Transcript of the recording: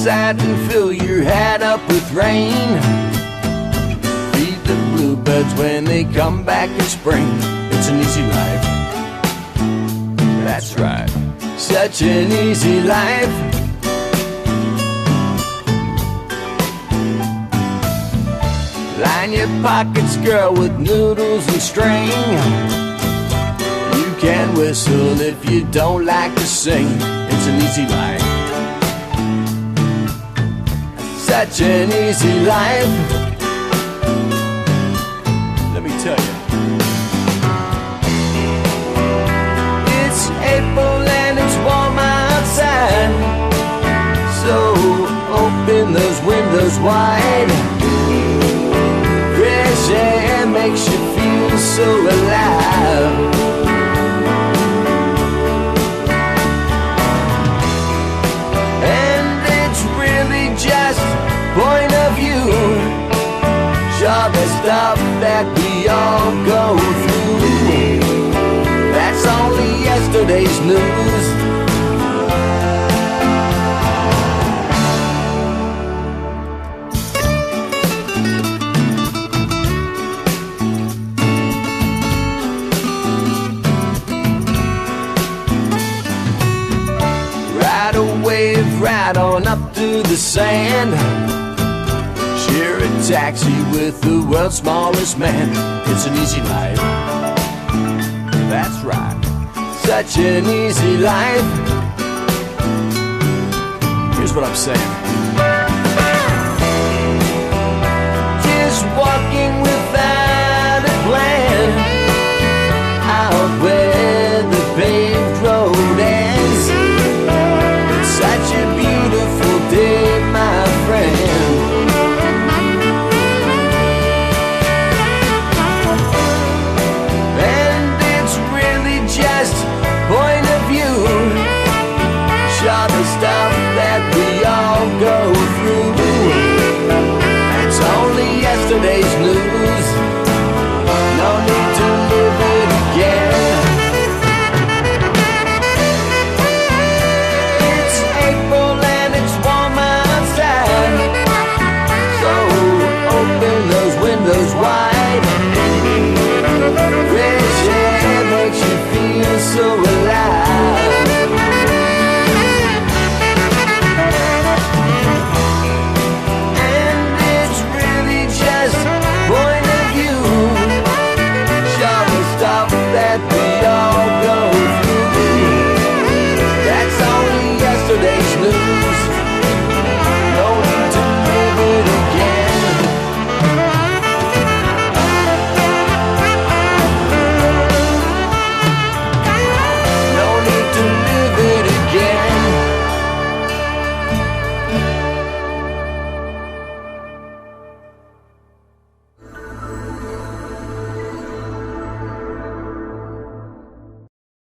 outside and fill your hat up with rain. Feed the bluebirds when they come back in spring. It's an easy life. That's right, such an easy life. Line your pockets, girl, with noodles and string. You can whistle if you don't like to sing. It's an easy life. Such an easy life. Let me tell you. It's April and it's warm outside, so open those windows wide. Fresh air makes you feel so alive. And it's really just point of view. Sure, the stuff that we all go through, that's only yesterday's news. Ride a wave right on up to the sand. Share a taxi with the world's smallest man. It's an easy life. That's right, such an easy life. Here's what I'm saying.